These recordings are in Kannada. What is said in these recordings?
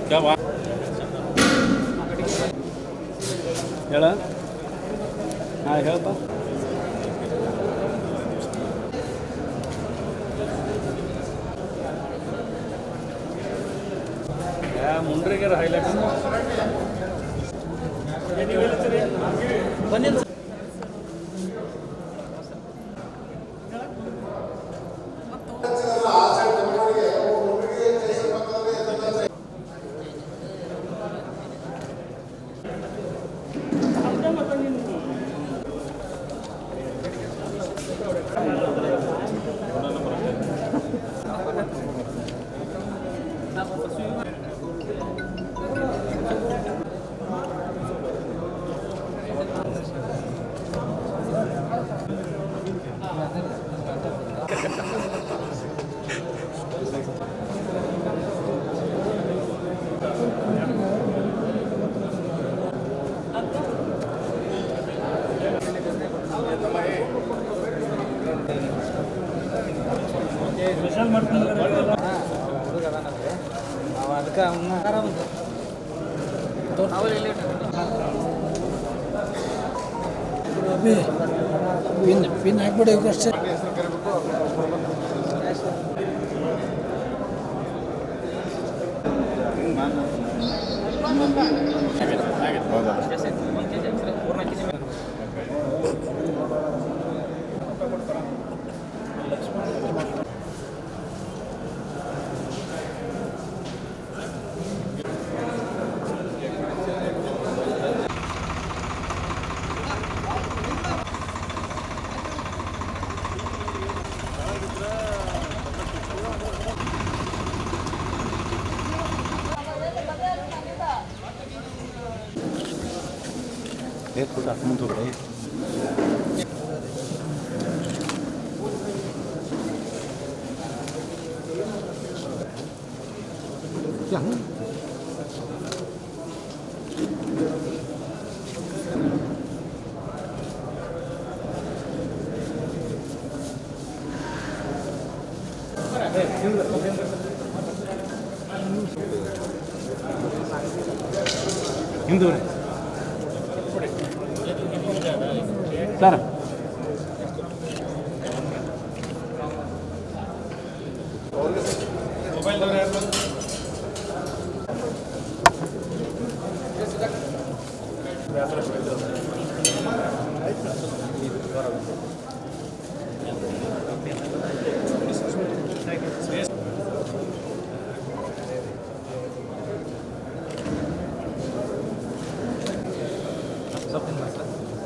क्या बात ಹೇಳ ಹಾಂ ಹೇಳಪ್ಪ ಮುಂಡ್ರಿಗೆ ಹೈಲೈಟ್ ಬನ್ನಿ ಸ್ಪೆಷಲ್ ಮಾಡ್ತೀನಿ ಅದಕ್ಕೆ ಪಿನ್ ಹಾಕ್ಬಿಡಿ ಅಷ್ಟೇ Écoute, ça monte au vrai. Tiens. ಹಿಂದೂರೇ ಸರ್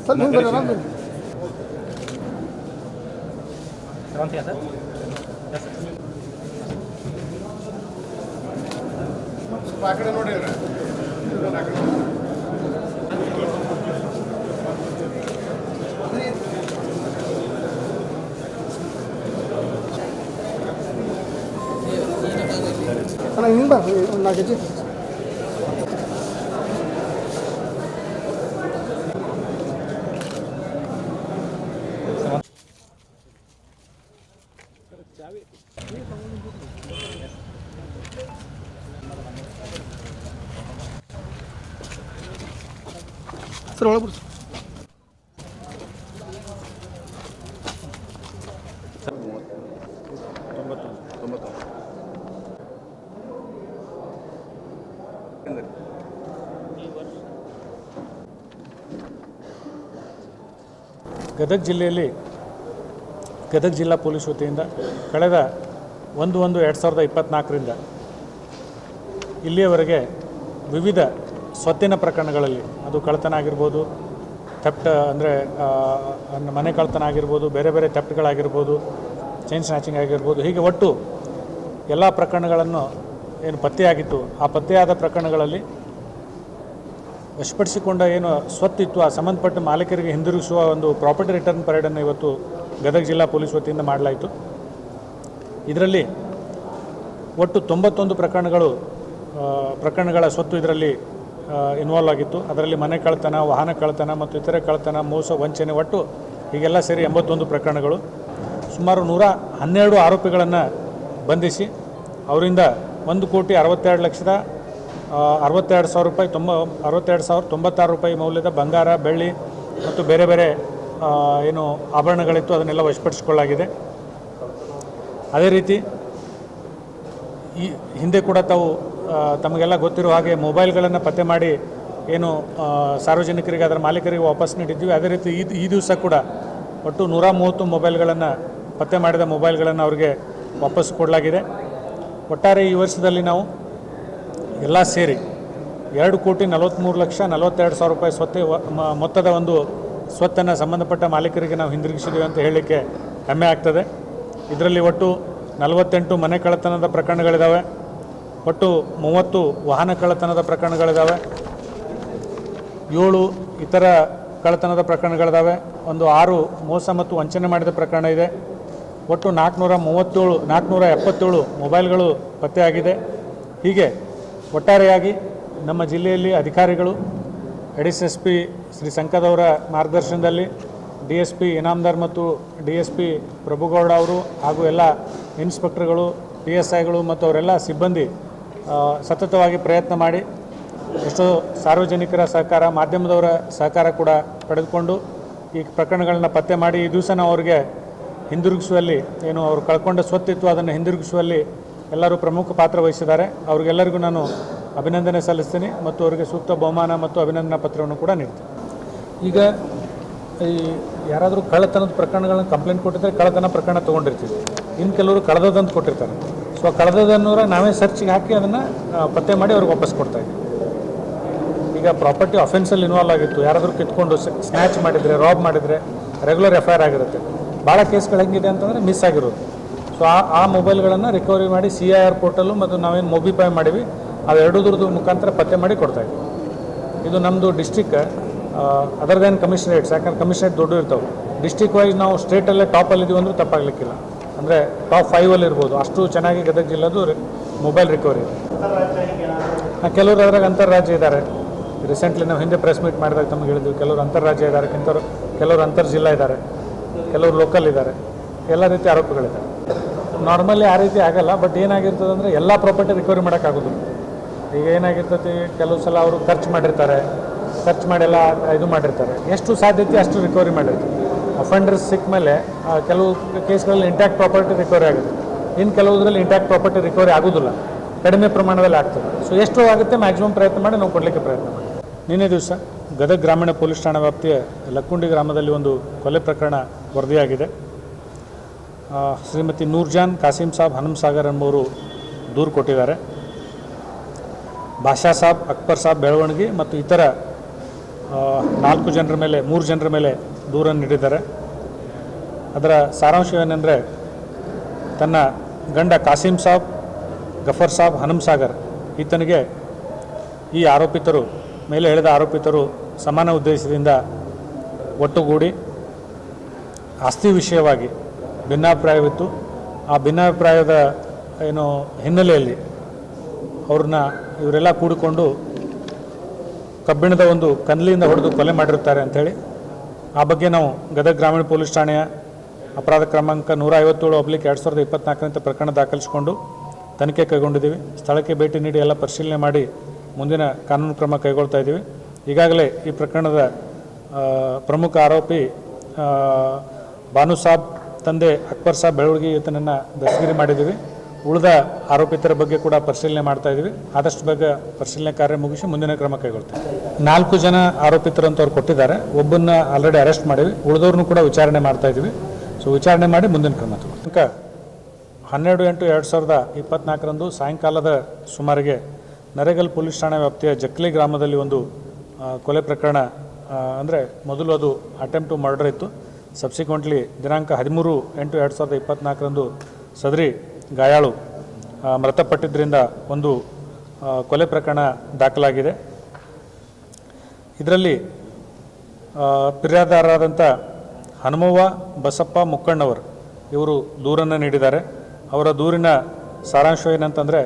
सर नहीं बना ना कौन सी है सर पाकड़े नोड़े अना इन बा नाके जी सर ಒಳಗೆ ಬಿಡು ಗದಗ ಜಿಲ್ಲೆಯಲ್ಲಿ ಗದಗ ಜಿಲ್ಲಾ ಪೊಲೀಸ್ ವತಿಯಿಂದ ಕಳೆದ 1/1/2024ರಿಂದ ಇಲ್ಲಿಯವರೆಗೆ ವಿವಿಧ ಸ್ವತ್ತಿನ ಪ್ರಕರಣಗಳಲ್ಲಿ, ಅದು ಕಳ್ಳತನ ಆಗಿರ್ಬೋದು, ಥೆಫ್ಟ್ ಅಂದರೆ ಮನೆ ಕಳ್ಳತನ ಆಗಿರ್ಬೋದು, ಬೇರೆ ಬೇರೆ ಥೆಫ್ಟ್ಗಳಾಗಿರ್ಬೋದು, ಚೈನ್ ಸ್ನ್ಯಾಚಿಂಗ್ ಆಗಿರ್ಬೋದು, ಹೀಗೆ ಒಟ್ಟು ಎಲ್ಲ ಪ್ರಕರಣಗಳನ್ನು ಏನು ಪತ್ತೆಯಾಗಿತ್ತು ಆ ಪತ್ತೆಯಾದ ಪ್ರಕರಣಗಳಲ್ಲಿ ವಶಪಡಿಸಿಕೊಂಡ ಏನು ಸ್ವತ್ತಿತ್ತು ಆ ಸಂಬಂಧಪಟ್ಟ ಮಾಲೀಕರಿಗೆ ಹಿಂದಿರುಗಿಸುವ ಒಂದು ಪ್ರಾಪರ್ಟಿ ರಿಟರ್ನ್ ಪರೇಡನ್ನು ಇವತ್ತು ಗದಗ ಜಿಲ್ಲಾ ಪೊಲೀಸ್ ವತಿಯಿಂದ ಮಾಡಲಾಯಿತು. ಇದರಲ್ಲಿ ಒಟ್ಟು 91 ಪ್ರಕರಣಗಳ ಸ್ವತ್ತು ಇದರಲ್ಲಿ ಇನ್ವಾಲ್ವ್ ಆಗಿತ್ತು. ಅದರಲ್ಲಿ ಮನೆ ಕಳ್ಳತನ, ವಾಹನ ಕಳ್ಳತನ ಮತ್ತು ಇತರೆ ಕಳ್ಳತನ, ಮೋಸ, ವಂಚನೆ, ಒಟ್ಟು ಹೀಗೆಲ್ಲ ಸೇರಿ 81 ಪ್ರಕರಣಗಳು. ಸುಮಾರು 112 ಆರೋಪಿಗಳನ್ನು ಬಂಧಿಸಿ ಅವರಿಂದ 1,62,62,000 ರೂಪಾಯಿ 62,096 ರೂಪಾಯಿ ಮೌಲ್ಯದ ಬಂಗಾರ, ಬೆಳ್ಳಿ ಮತ್ತು ಬೇರೆ ಬೇರೆ ಏನು ಆಭರಣಗಳಿತ್ತು ಅದನ್ನೆಲ್ಲ ವಶಪಡಿಸಿಕೊಳ್ಳಲಾಗಿದೆ. ಅದೇ ರೀತಿ ಈ ಹಿಂದೆ ಕೂಡ ತಮಗೆಲ್ಲ ಗೊತ್ತಿರೋ ಹಾಗೆ ಮೊಬೈಲ್ಗಳನ್ನು ಪತ್ತೆ ಮಾಡಿ ಏನು ಸಾರ್ವಜನಿಕರಿಗೆ ಅದರ ಮಾಲೀಕರಿಗೆ ವಾಪಸ್ ನೀಡಿದ್ವಿ. ಅದೇ ರೀತಿ ಈ ದಿವಸ ಕೂಡ ಒಟ್ಟು 130 ಮೊಬೈಲ್ಗಳನ್ನು ಪತ್ತೆ ಮಾಡಿದ ಮೊಬೈಲ್ಗಳನ್ನು ಅವರಿಗೆ ವಾಪಸ್ ಕೊಡಲಾಗಿದೆ. ಒಟ್ಟಾರೆ ಈ ವರ್ಷದಲ್ಲಿ ನಾವು ಎಲ್ಲ ಸೇರಿ 2,43,42,000 ರೂಪಾಯಿ ಮೊತ್ತದ ಒಂದು ಸ್ವತ್ತನ್ನು ಸಂಬಂಧಪಟ್ಟ ಮಾಲೀಕರಿಗೆ ನಾವು ಹಿಂದಿರುಗಿಸಿದ್ದೀವಿ ಅಂತ ಹೇಳಲಿಕ್ಕೆ ಹೆಮ್ಮೆ ಆಗ್ತದೆ. ಇದರಲ್ಲಿ ಒಟ್ಟು 48 ಮನೆ ಕಳ್ಳತನದ ಪ್ರಕರಣಗಳಿದ್ದಾವೆ, ಒಟ್ಟು 30 ವಾಹನ ಕಳ್ಳತನದ ಪ್ರಕರಣಗಳಿದ್ದಾವೆ, 7 ಇತರ ಕಳ್ಳತನದ ಪ್ರಕರಣಗಳಿದ್ದಾವೆ, ಒಂದು 6 ಮೋಸ ಮತ್ತು ವಂಚನೆ ಮಾಡಿದ ಪ್ರಕರಣ ಇದೆ. ಒಟ್ಟು 477 ಮೊಬೈಲ್ಗಳು ಪತ್ತೆಯಾಗಿದೆ. ಹೀಗೆ ಒಟ್ಟಾರೆಯಾಗಿ ನಮ್ಮ ಜಿಲ್ಲೆಯಲ್ಲಿ ಅಧಿಕಾರಿಗಳು ಎಡಿಸ್ SP ಶ್ರೀ ಸಂಕದವರ ಮಾರ್ಗದರ್ಶನದಲ್ಲಿ DSP ಇನಾಮದಾರ್ ಮತ್ತು DSP ಪ್ರಭುಗೌಡ ಅವರು ಹಾಗೂ ಎಲ್ಲ ಇನ್ಸ್ಪೆಕ್ಟರ್ಗಳು, PSIಗಳು ಮತ್ತು ಅವರೆಲ್ಲ ಸಿಬ್ಬಂದಿ ಸತತವಾಗಿ ಪ್ರಯತ್ನ ಮಾಡಿ ಎಷ್ಟೋ ಸಾರ್ವಜನಿಕರ ಸಹಕಾರ, ಮಾಧ್ಯಮದವರ ಸಹಕಾರ ಕೂಡ ಪಡೆದುಕೊಂಡು ಈ ಪ್ರಕರಣಗಳನ್ನ ಪತ್ತೆ ಮಾಡಿ ಈ ದಿವಸ ನಾವು ಅವರಿಗೆ ಹಿಂದಿರುಗಿಸುವಲ್ಲಿ, ಏನು ಅವರು ಕಳ್ಕೊಂಡ ಸ್ವತ್ತಿತ್ತು ಅದನ್ನು ಹಿಂದಿರುಗಿಸುವಲ್ಲಿ ಎಲ್ಲರೂ ಪ್ರಮುಖ ಪಾತ್ರ ವಹಿಸಿದ್ದಾರೆ. ಅವ್ರಿಗೆಲ್ಲರಿಗೂ ನಾನು ಅಭಿನಂದನೆ ಸಲ್ಲಿಸ್ತೀನಿ ಮತ್ತು ಅವರಿಗೆ ಸೂಕ್ತ ಬಹುಮಾನ ಮತ್ತು ಅಭಿನಂದನಾ ಪತ್ರವನ್ನು ಕೂಡ ನೀಡ್ತೀನಿ. ಈಗ ಈ ಯಾರಾದರೂ ಕಳ್ಳತನದ ಪ್ರಕರಣಗಳನ್ನ ಕಂಪ್ಲೇಂಟ್ ಕೊಟ್ಟಿದ್ದರೆ ಕಳ್ಳತನ ಪ್ರಕರಣ ತೊಗೊಂಡಿರ್ತೀವಿ. ಇನ್ನು ಕೆಲವರು ಕಳೆದದಂತ ಕೊಟ್ಟಿರ್ತಾರೆ. ಸೊ ಕಳೆದದನ್ನೂರ ನಾವೇ ಸರ್ಚಿಗೆ ಹಾಕಿ ಅದನ್ನು ಪತ್ತೆ ಮಾಡಿ ಅವ್ರಿಗೆ ವಾಪಸ್ ಕೊಡ್ತಾಯಿದ್ದೀವಿ. ಈಗ ಪ್ರಾಪರ್ಟಿ ಅಫೆನ್ಸಲ್ಲಿ ಇನ್ವಾಲ್ವ್ ಆಗಿತ್ತು, ಯಾರಾದರೂ ಕಿತ್ಕೊಂಡು ಸ್ನ್ಯಾಚ್ ಮಾಡಿದರೆ, ರಾಬ್ ಮಾಡಿದರೆ ರೆಗ್ಯುಲರ್ FIR ಆಗಿರುತ್ತೆ. ಭಾಳ ಕೇಸ್ಗಳು ಹೆಂಗಿದೆ ಅಂತಂದರೆ ಮಿಸ್ ಆಗಿರೋದು. ಸೊ ಆ ಮೊಬೈಲ್ಗಳನ್ನು ರಿಕವರಿ ಮಾಡಿ CIR ಪೋರ್ಟಲ್ಲು ಮತ್ತು ನಾವೇನು ಮೊಬಿಫೈ ಮಾಡೀವಿ ಅವೆರಡೂದ್ರದ್ದು ಮುಖಾಂತರ ಪತ್ತೆ ಮಾಡಿ ಕೊಡ್ತಾಯಿದ್ವಿ. ಇದು ನಮ್ಮದು ಡಿಸ್ಟಿಕ್ ಅದರ್ ದ್ಯಾನ್ ಕಮಿಷನರೇಟ್ಸ್, ಯಾಕಂದ್ರೆ ಕಮಿಷನರೇಟ್ ದೊಡ್ಡ ಇರ್ತಾವೆ. ಡಿಸ್ಟಿಕ್ ವೈಸ್ ನಾವು ಸ್ಟೇಟಲ್ಲೇ ಟಾಪಲ್ಲಿದ್ದೀವಿ ಅಂದರೂ ತಪ್ಪಾಗಲಿಕ್ಕಿಲ್ಲ, ಅಂದರೆ ಟಾಪ್ 5ಅಲ್ಲಿ ಇರ್ಬೋದು. ಅಷ್ಟು ಚೆನ್ನಾಗಿ ಗದಗ ಜಿಲ್ಲೆದು ಮೊಬೈಲ್ ರಿಕವರಿ ಇದೆ. ಕೆಲವರು ಅದ್ರಾಗ ಅಂತಾರಾಜ್ಯ ಇದ್ದಾರೆ. ರೀಸೆಂಟ್ಲಿ ನಾವು ಹಿಂದೆ ಪ್ರೆಸ್ ಮೀಟ್ ಮಾಡಿದಾಗ ತಮಗೆ ಹೇಳಿದ್ವಿ, ಕೆಲವರು ಅಂತಾರಾಜ್ಯ ಇದ್ದಾರೆ, ಕೆಲವರು ಅಂತರ್ ಜಿಲ್ಲಾ ಇದ್ದಾರೆ, ಕೆಲವರು ಲೋಕಲ್ ಇದ್ದಾರೆ, ಎಲ್ಲ ರೀತಿ ಆರೋಪಗಳಿದ್ದಾರೆ. ನಾರ್ಮಲಿ ಆ ರೀತಿ ಆಗಲ್ಲ. ಬಟ್ ಏನಾಗಿರ್ತದೆ ಅಂದರೆ ಎಲ್ಲ ಪ್ರಾಪರ್ಟಿ ರಿಕವರಿ ಮಾಡೋಕ್ಕಾಗೋದಿಲ್ಲ. ಈಗ ಏನಾಗಿರ್ತೈತಿ, ಕೆಲವು ಸಲ ಅವರು ಖರ್ಚು ಮಾಡಿರ್ತಾರೆ, ಖರ್ಚು ಮಾಡೆಲ್ಲ ಇದು ಮಾಡಿರ್ತಾರೆ, ಎಷ್ಟು ಸಾಧ್ಯತೆ ಅಷ್ಟು ರಿಕವರಿ ಮಾಡಿರ್ತಾರೆ. ಅಫೆಂಡರ್ಸ್ ಸಿಕ್ಕ ಮೇಲೆ ಕೆಲವು ಕೇಸ್ಗಳಲ್ಲಿ ಇಂಟ್ಯಾಕ್ಟ್ ಪ್ರಾಪರ್ಟಿ ರಿಕವರಿ ಆಗುತ್ತೆ, ಇನ್ನು ಕೆಲವುದರಲ್ಲಿ ಇಂಟ್ಯಾಕ್ಟ್ ಪ್ರಾಪರ್ಟಿ ರಿಕವರಿ ಆಗೋದಿಲ್ಲ, ಕಡಿಮೆ ಪ್ರಮಾಣದಲ್ಲಿ ಆಗ್ತದೆ. ಸೊ ಎಷ್ಟು ಆಗುತ್ತೆ ಮ್ಯಾಕ್ಸಿಮಮ್ ಪ್ರಯತ್ನ ಮಾಡಿ ನಾವು ಕೊಡಲಿಕ್ಕೆ ಪ್ರಯತ್ನ ಮಾಡಿ. ನಿನ್ನೆ ದಿವಸ ಗದಗ ಗ್ರಾಮೀಣ ಪೊಲೀಸ್ ಠಾಣಾ ವ್ಯಾಪ್ತಿಯ ಲಕ್ಕುಂಡಿ ಗ್ರಾಮದಲ್ಲಿ ಒಂದು ಕೊಲೆ ಪ್ರಕರಣ ವರದಿಯಾಗಿದೆ. ಶ್ರೀಮತಿ ನೂರ್ಜಾನ್ ಕಾಸಿಂ ಸಾಬ್ ಹನುಮಸಾಗರ್ ಎಂಬುವರು ದೂರು ಕೊಟ್ಟಿದ್ದಾರೆ. ಬಾಷಾ ಸಾಬ್, ಅಕ್ಬರ್ ಸಾಬ್ ಬೆಳವಣಿಗೆ ಮತ್ತು ಇತರ 3 ಜನರ ಮೇಲೆ ದೂರನ್ನು ನೀಡಿದ್ದಾರೆ. ಅದರ ಸಾರಾಂಶವೇನೆಂದರೆ, ತನ್ನ ಗಂಡ ಕಾಸಿಂ ಸಾಬ್, ಗಫರ್ ಸಾಬ್ ಹನುಮಸಾಗರ್ ಈತನಿಗೆ ಈ ಆರೋಪಿತರು, ಮೇಲೆ ಹೇಳಿದ ಆರೋಪಿತರು ಸಮಾನ ಉದ್ದೇಶದಿಂದ ಒಟ್ಟುಗೂಡಿ ಆಸ್ತಿ ವಿಷಯವಾಗಿ ಭಿನ್ನಾಭಿಪ್ರಾಯವಿತ್ತು. ಆ ಭಿನ್ನಾಭಿಪ್ರಾಯದ ಹಿನ್ನೆಲೆಯಲ್ಲಿ ಇವರೆಲ್ಲ ಕೂಡಿಕೊಂಡು ಕಬ್ಬಿಣದ ಒಂದು ಕನ್ನಲಿಯಿಂದ ಹೊಡೆದು ಕೊಲೆ ಮಾಡಿರುತ್ತಾರೆ ಅಂಥೇಳಿ ಆ ಬಗ್ಗೆ ನಾವು ಗದಗ ಗ್ರಾಮೀಣ ಪೊಲೀಸ್ ಠಾಣೆಯ ಅಪರಾಧ ಕ್ರಮಾಂಕ 157/2024 ಪ್ರಕರಣ ದಾಖಲಿಸಿಕೊಂಡು ತನಿಖೆ ಕೈಗೊಂಡಿದ್ದೀವಿ. ಸ್ಥಳಕ್ಕೆ ಭೇಟಿ ನೀಡಿ ಎಲ್ಲ ಪರಿಶೀಲನೆ ಮಾಡಿ ಮುಂದಿನ ಕಾನೂನು ಕ್ರಮ ಕೈಗೊಳ್ತಾ ಇದ್ದೀವಿ. ಈಗಾಗಲೇ ಈ ಪ್ರಕರಣದ ಪ್ರಮುಖ ಆರೋಪಿ ಬಾನು ಸಾಬ್ ತಂದೆ ಅಕ್ಬರ್ ಸಾಬ್ ಬೆಳವಣಿಗೆ ಈತನನ್ನು ದಸ್ತಗಿರಿ ಮಾಡಿದ್ದೀವಿ. ಉಳಿದ ಆರೋಪಿತರ ಬಗ್ಗೆ ಕೂಡ ಪರಿಶೀಲನೆ ಮಾಡ್ತಾ ಇದ್ದೀವಿ. ಆದಷ್ಟು ಬೇಗ ಪರಿಶೀಲನೆ ಕಾರ್ಯ ಮುಗಿಸಿ ಮುಂದಿನ ಕ್ರಮ ಕೈಗೊಳ್ತೇವೆ. 4 ಜನ ಆರೋಪಿತರು ಅಂತ ಅವ್ರು ಕೊಟ್ಟಿದ್ದಾರೆ. ಒಬ್ಬನ್ನ ಆಲ್ರೆಡಿ ಅರೆಸ್ಟ್ ಮಾಡಿವಿ, ಉಳಿದವ್ರನ್ನೂ ಕೂಡ ವಿಚಾರಣೆ ಮಾಡ್ತಾ ಇದ್ದೀವಿ. ಸೊ ವಿಚಾರಣೆ ಮಾಡಿ ಮುಂದಿನ ಕ್ರಮ ತಗೊಳ್ತೀವಿ. 12/8/2024 ಸಾಯಂಕಾಲದ ಸುಮಾರಿಗೆ ನರೇಗಲ್ ಪೊಲೀಸ್ ಠಾಣಾ ವ್ಯಾಪ್ತಿಯ ಜಕ್ಲಿ ಗ್ರಾಮದಲ್ಲಿ ಒಂದು ಕೊಲೆ ಪ್ರಕರಣ, ಅಂದರೆ ಮೊದಲು ಅದು ಅಟೆಂಪ್ಟ್ ಟು ಮರ್ಡರ್ ಇತ್ತು. ಸಬ್ಸಿಕ್ವೆಂಟ್ಲಿ ದಿನಾಂಕ 13/8/2024 ಸದರಿ ಗಾಯಾಳು ಮೃತಪಟ್ಟಿದ್ದರಿಂದ ಒಂದು ಕೊಲೆ ಪ್ರಕರಣ ದಾಖಲಾಗಿದೆ. ಇದರಲ್ಲಿ ಫಿರ್ಯಾದಿದಾರರಾದಂಥ ಹನುಮವ್ವ ಬಸಪ್ಪ ಮುಕ್ಕಣ್ಣವರು ಇವರು ದೂರನ್ನು ನೀಡಿದ್ದಾರೆ. ಅವರ ದೂರಿನ ಸಾರಾಂಶ ಏನಂತಂದರೆ,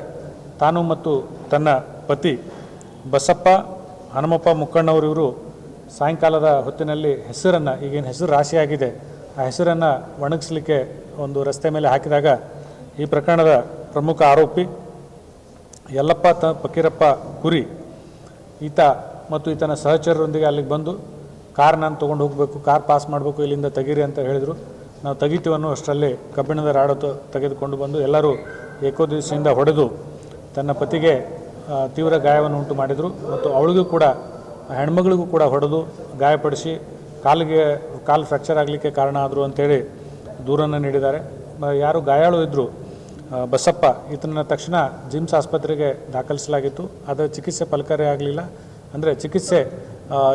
ತಾನು ಮತ್ತು ತನ್ನ ಪತಿ ಬಸಪ್ಪ ಹನುಮಪ್ಪ ಮುಕ್ಕಣ್ಣವರು ಇವರು ಸಾಯಂಕಾಲದ ಹೊತ್ತಿನಲ್ಲಿ ಹೆಸರನ್ನು, ಈಗೇನು ಹೆಸರು ರಾಶಿಯಾಗಿದೆ, ಆ ಹೆಸರನ್ನು ಒಣಗಿಸ್ಲಿಕ್ಕೆ ಒಂದು ರಸ್ತೆ ಮೇಲೆ ಹಾಕಿದಾಗ ಈ ಪ್ರಕರಣದ ಪ್ರಮುಖ ಆರೋಪಿ ಯಲ್ಲಪ್ಪ ಫಕೀರಪ್ಪ ಕುರಿ ಈತ ಮತ್ತು ಈತನ ಸಹಚರರೊಂದಿಗೆ ಅಲ್ಲಿಗೆ ಬಂದು ಕಾರ್ ನಾನು ತೊಗೊಂಡು ಹೋಗಬೇಕು, ಕಾರ್ ಪಾಸ್ ಮಾಡಬೇಕು, ಇಲ್ಲಿಂದ ತೆಗೀರಿ ಅಂತ ಹೇಳಿದರು. ನಾವು ತೆಗಿತೀವನ್ನೋ ಅಷ್ಟರಲ್ಲಿ ಕಬ್ಬಿಣದ ರಾಡು ತೆಗೆದುಕೊಂಡು ಬಂದು ಎಲ್ಲರೂ ಏಕೋದಿಸಿಯಿಂದ ಹೊಡೆದು ತನ್ನ ಪತಿಗೆ ತೀವ್ರ ಗಾಯವನ್ನು ಉಂಟು ಮಾಡಿದರು. ಮತ್ತು ಅವಳಿಗೂ ಕೂಡ, ಹೆಣ್ಮಗಳಿಗೂ ಕೂಡ ಹೊಡೆದು ಗಾಯಪಡಿಸಿ ಕಾಲು ಫ್ರ್ಯಾಕ್ಚರ್ ಆಗಲಿಕ್ಕೆ ಕಾರಣ ಆದರು ಅಂತೇಳಿ ದೂರನ್ನು ನೀಡಿದ್ದಾರೆ. ಯಾರು ಗಾಯಾಳು ಇದ್ದರು ಬಸಪ್ಪ, ಈತನ ತಕ್ಷಣ ಜಿಮ್ಸ್ ಆಸ್ಪತ್ರೆಗೆ ದಾಖಲಿಸಲಾಗಿತ್ತು. ಅದರ ಚಿಕಿತ್ಸೆ ಫಲಕಾರಿ ಆಗಲಿಲ್ಲ. ಅಂದರೆ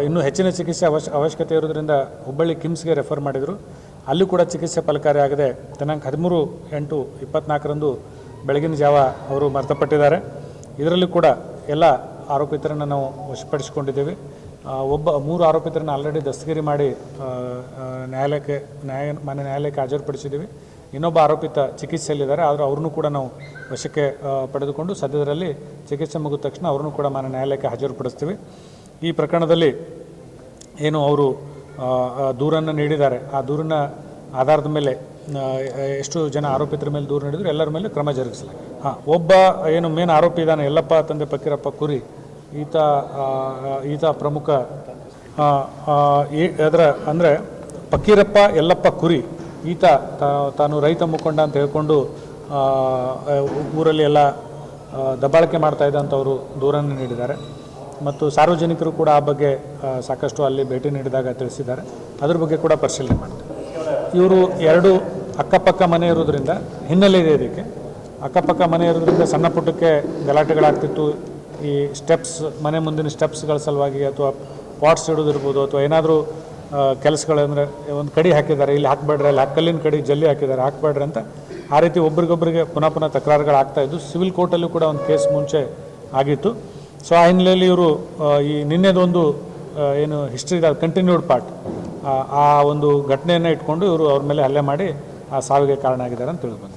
ಇನ್ನೂ ಹೆಚ್ಚಿನ ಚಿಕಿತ್ಸೆ ಅವಶ್ಯಕತೆ ಇರೋದ್ರಿಂದ ಹುಬ್ಬಳ್ಳಿ ಕಿಮ್ಸ್ಗೆ ರೆಫರ್ ಮಾಡಿದರು. ಅಲ್ಲೂ ಕೂಡ ಚಿಕಿತ್ಸೆ ಫಲಕಾರಿ ಆಗದೆ ದಿನಾಂಕ 13/8/24 ಬೆಳಗಿನ ಜಾವ ಅವರು ಮೃತಪಟ್ಟಿದ್ದಾರೆ. ಇದರಲ್ಲಿ ಕೂಡ ಎಲ್ಲ ಆರೋಪಿತರನ್ನು ನಾವು ವಶಪಡಿಸಿಕೊಂಡಿದ್ದೇವೆ. 3 ಆರೋಪಿತರನ್ನು ಆಲ್ರೆಡಿ ದಸ್ತಗಿರಿ ಮಾಡಿ ಮಾನ್ಯ ನ್ಯಾಯಾಲಯಕ್ಕೆ ಹಾಜರುಪಡಿಸಿದ್ದೀವಿ. ಇನ್ನೊಬ್ಬ ಆರೋಪಿತ ಚಿಕಿತ್ಸೆಯಲ್ಲಿದ್ದಾರೆ, ಆದರೆ ಅವ್ರನ್ನೂ ಕೂಡ ನಾವು ವಶಕ್ಕೆ ಪಡೆದುಕೊಂಡು ಸದ್ಯದರಲ್ಲಿ ಚಿಕಿತ್ಸೆ ಮುಗಿದ ತಕ್ಷಣ ಅವ್ರನ್ನೂ ಕೂಡ ಮಾನ್ಯ ನ್ಯಾಯಾಲಯಕ್ಕೆ ಹಾಜರುಪಡಿಸ್ತೀವಿ. ಈ ಪ್ರಕರಣದಲ್ಲಿ ಏನು ಅವರು ದೂರನ್ನು ನೀಡಿದ್ದಾರೆ, ಆ ದೂರಿನ ಆಧಾರದ ಮೇಲೆ ಎಷ್ಟು ಜನ ಆರೋಪಿತರ ಮೇಲೆ ದೂರು ನೀಡಿದ್ರು ಎಲ್ಲರ ಮೇಲೆ ಕ್ರಮ ಜರುಗಿಸಲಾಗಿದೆ. ಒಬ್ಬ ಏನು ಮೇನ್ ಆರೋಪಿ ಇದ್ದಾನೆ, ಯಲ್ಲಪ್ಪ ತಂದೆ ಫಕೀರಪ್ಪ ಕುರಿ, ಈತ ಪ್ರಮುಖ ಅದರ ಅಂದರೆ ಫಕೀರಪ್ಪ ಯಲ್ಲಪ್ಪ ಕುರಿ, ಈತ ತಾನು ರೈತ ಮುಖಂಡ ಅಂತ ಹೇಳ್ಕೊಂಡು ಊರಲ್ಲಿ ಎಲ್ಲ ದಬ್ಬಾಳಿಕೆ ಮಾಡ್ತಾಯಿದ್ದ ಅಂತ ಅವರು ದೂರನ್ನು ನೀಡಿದ್ದಾರೆ. ಮತ್ತು ಸಾರ್ವಜನಿಕರು ಕೂಡ ಆ ಬಗ್ಗೆ ಸಾಕಷ್ಟು ಅಲ್ಲಿ ಭೇಟಿ ನೀಡಿದಾಗ ತಿಳಿಸಿದ್ದಾರೆ. ಅದ್ರ ಬಗ್ಗೆ ಕೂಡ ಪರಿಶೀಲನೆ ಮಾಡ್ತಾರೆ. ಇವರು 2 ಅಕ್ಕಪಕ್ಕ ಮನೆ ಇರೋದ್ರಿಂದ ಹಿನ್ನೆಲೆ ಇದೆ. ಇದಕ್ಕೆ ಅಕ್ಕಪಕ್ಕ ಮನೆ ಇರೋದ್ರಿಂದ ಸಣ್ಣ ಪುಟ್ಟಕ್ಕೆ ಗಲಾಟೆಗಳಾಗ್ತಿತ್ತು. ಈ ಸ್ಟೆಪ್ಸ್, ಮನೆ ಮುಂದಿನ ಸ್ಟೆಪ್ಸ್ಗಳ ಸಲುವಾಗಿ ಅಥವಾ ಪಾಟ್ಸ್ ಇಡೋದಿರ್ಬೋದು, ಅಥವಾ ಏನಾದರೂ ಕೆಲಸಗಳಂದರೆ ಒಂದು ಕಡಿ ಹಾಕಿದ್ದಾರೆ, ಇಲ್ಲಿ ಹಾಕಬೇಡ್ರಿ, ಅಲ್ಲಿ ಕಲ್ಲಿನ ಕಡಿ ಜಲ್ಲಿ ಹಾಕಿದ್ದಾರೆ, ಹಾಕಬೇಡ್ರಿ ಅಂತ ಆ ರೀತಿ ಒಬ್ರಿಗೊಬ್ಬರಿಗೆ ಪುನಃ ತಕರಾರುಗಳಾಗ್ತಾಯಿದ್ದು. ಸಿವಿಲ್ ಕೋರ್ಟಲ್ಲೂ ಕೂಡ ಒಂದು ಕೇಸ್ ಮುಂಚೆ ಆಗಿತ್ತು. ಸೊ ಆ ಹಿನ್ನೆಲೆಯಲ್ಲಿ ಇವರು ಈ ನಿನ್ನೆದೊಂದು ಏನು ಹಿಸ್ಟ್ರಿ ಇದೆ, ಕಂಟಿನ್ಯೂಡ್ ಪಾರ್ಟ್, ಆ ಒಂದು ಘಟನೆಯನ್ನು ಇಟ್ಕೊಂಡು ಇವರು ಅವ್ರ ಮೇಲೆ ಹಲ್ಲೆ ಮಾಡಿ ಆ ಸಾವಿಗೆ ಕಾರಣ ಆಗಿದ್ದಾರೆ ಅಂತ ತಿಳಿದು ಬಂದಿದೆ.